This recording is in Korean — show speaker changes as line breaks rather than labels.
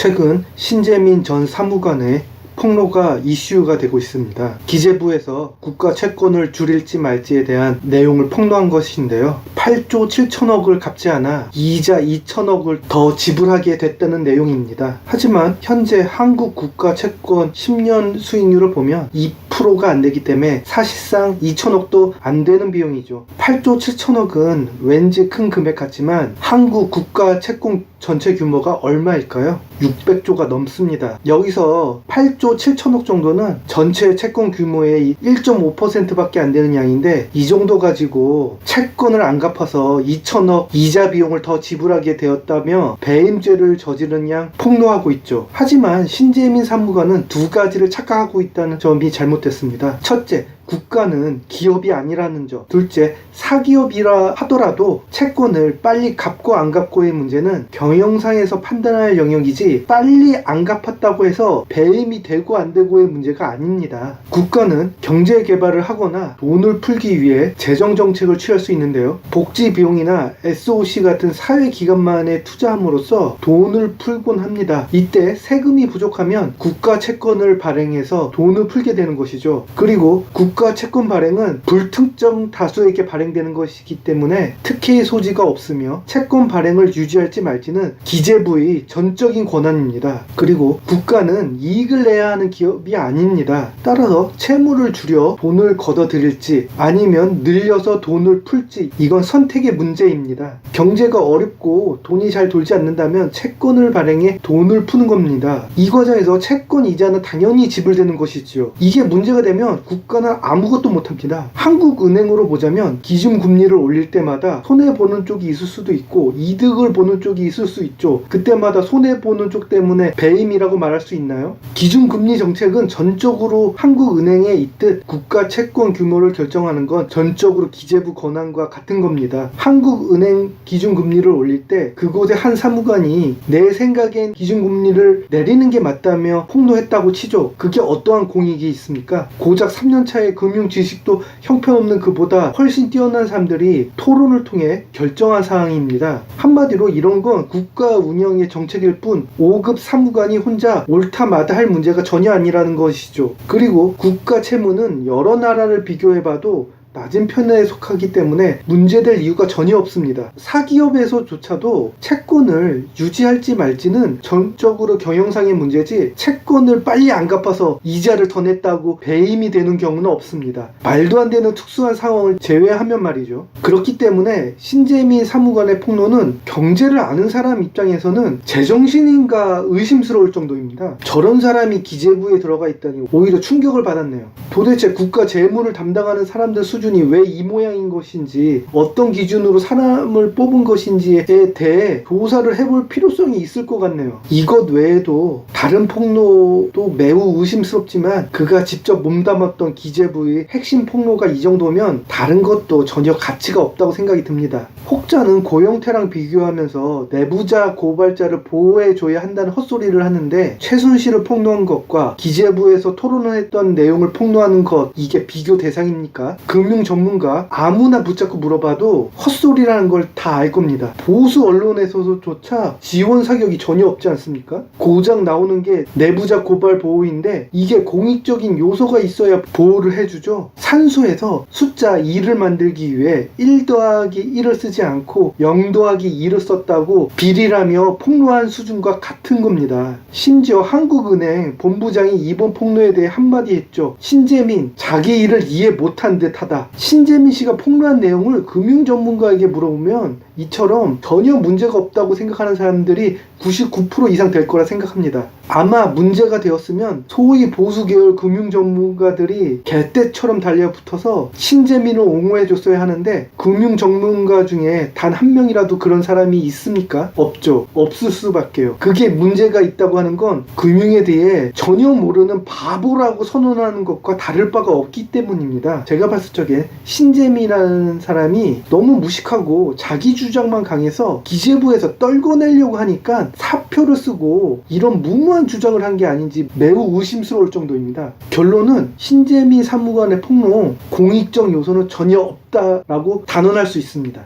최근 신재민 전 사무관의 폭로가 이슈가 되고 있습니다. 기재부에서 국가 채권을 줄일지 말지에 대한 내용을 폭로한 것인데요. 8조 7천억을 갚지 않아 이자 2천억을 더 지불하게 됐다는 내용입니다. 하지만 현재 한국 국가 채권 10년 수익률을 보면 2%가 안 되기 때문에 사실상 2천억도 안 되는 비용이죠. 8조 7천억은 왠지 큰 금액 같지만 한국 국가 채권 전체 규모가 얼마일까요? 600조가 넘습니다. 여기서 8조 7천억 정도는 전체 채권 규모의 1.5%밖에 안 되는 양인데, 이 정도 가지고 채권을 안 갚아서 2천억 이자 비용을 더 지불하게 되었다며 배임죄를 저지른 양 폭로하고 있죠. 하지만 신재민 사무관은 두 가지를 착각하고 있다는 점이 잘못됐습니다. 첫째, 국가는 기업이 아니라는 점. 둘째, 사기업이라 하더라도 채권을 빨리 갚고 안 갚고의 문제는 경영상에서 판단할 영역이지 빨리 안 갚았다고 해서 배임이 되고 안 되고의 문제가 아닙니다. 국가는 경제 개발을 하거나 돈을 풀기 위해 재정 정책을 취할 수 있는데요. 복지 비용이나 SOC 같은 사회기관만에 투자함으로써 돈을 풀곤 합니다. 이때 세금이 부족하면 국가 채권을 발행해서 돈을 풀게 되는 것이죠. 그리고 국가 채권 발행은 불특정 다수에게 발행되는 것이기 때문에 특혜의 소지가 없으며 채권 발행을 유지할지 말지는 기재부의 전적인 권한입니다. 그리고 국가는 이익을 내야 하는 기업이 아닙니다. 따라서 채무를 줄여 돈을 걷어들일지 아니면 늘려서 돈을 풀지, 이건 선택의 문제입니다. 경제가 어렵고 돈이 잘 돌지 않는다면 채권을 발행해 돈을 푸는 겁니다. 이 과정에서 채권 이자는 당연히 지불되는 것이지요. 이게 문제가 되면 국가는 아무것도 못합니다. 한국은행으로 보자면 기준금리를 올릴 때마다 손해보는 쪽이 있을 수도 있고 이득을 보는 쪽이 있을 수 있죠. 그때마다 손해보는 쪽 때문에 배임이라고 말할 수 있나요? 기준금리 정책은 전적으로 한국은행에 있듯 국가 채권 규모를 결정하는 건 전적으로 기재부 권한과 같은 겁니다. 한국은행 기준금리를 올릴 때 그곳의 한 사무관이 내 생각엔 기준금리를 내리는 게 맞다며 폭로했다고 치죠. 그게 어떠한 공익이 있습니까? 고작 3년차의 금융 지식도 형편없는 그보다 훨씬 뛰어난 사람들이 토론을 통해 결정한 사항입니다. 한마디로 이런 건 국가 운영의 정책일 뿐 5급 사무관이 혼자 옳다 마다 할 문제가 전혀 아니라는 것이죠. 그리고 국가 채무는 여러 나라를 비교해봐도 낮은 편에 속하기 때문에 문제될 이유가 전혀 없습니다. 사기업에서조차도 채권을 유지할지 말지는 전적으로 경영상의 문제지 채권을 빨리 안 갚아서 이자를 더 냈다고 배임이 되는 경우는 없습니다. 말도 안 되는 특수한 상황을 제외하면 말이죠. 그렇기 때문에 신재민 사무관의 폭로는 경제를 아는 사람 입장에서는 제정신인가 의심스러울 정도입니다. 저런 사람이 기재부에 들어가 있다니 오히려 충격을 받았네요. 도대체 국가 재무를 담당하는 사람들 수준이 왜 이 모양인 것인지, 어떤 기준으로 사람을 뽑은 것인지에 대해 조사를 해볼 필요성이 있을 것 같네요. 이것 외에도 다른 폭로도 매우 의심스럽지만 그가 직접 몸담았던 기재부의 핵심 폭로가 이 정도면 다른 것도 전혀 가치가 없다고 생각이 듭니다. 혹자는 고영태랑 비교하면서 내부자 고발자를 보호해줘야 한다는 헛소리를 하는데, 최순실을 폭로한 것과 기재부에서 토론을 했던 내용을 폭로하는 것, 이게 비교 대상입니까? 금융 전문가 아무나 붙잡고 물어봐도 헛소리라는 걸 다 알 겁니다. 보수 언론에서조차 지원 사격이 전혀 없지 않습니까? 고작 나오는 게 내부자 고발 보호인데 이게 공익적인 요소가 있어야 보호를 해주죠. 산수에서 숫자 2를 만들기 위해 1 더하기 1을 쓰지 않고 0 더하기 2를 썼다고 비리라며 폭로한 수준과 같은 겁니다. 심지어 한국은행 본부장이 이번 폭로에 대해 한마디 했죠. 신재민, 자기 일을 이해 못한 듯하다. 신재민 씨가 폭로한 내용을 금융 전문가에게 물어보면 이처럼 전혀 문제가 없다고 생각하는 사람들이 99% 이상 될 거라 생각합니다. 아마 문제가 되었으면 소위 보수계열 금융 전문가들이 개떼처럼 달려붙어서 신재민을 옹호해줬어야 하는데, 금융 전문가 중에 단 한 명이라도 그런 사람이 있습니까? 없죠. 없을 수밖에요. 그게 문제가 있다고 하는 건 금융에 대해 전혀 모르는 바보라고 선언하는 것과 다를 바가 없기 때문입니다. 제가 봤을 적에 신재민이라는 사람이 너무 무식하고 자기 주장만 강해서 기재부에서 떨궈내려고 하니까 사표를 쓰고 이런 무모한 주장을 한 게 아닌지 매우 의심스러울 정도입니다. 결론은 신재민 사무관의 폭로, 공익적 요소는 전혀 없다라고 단언할 수 있습니다.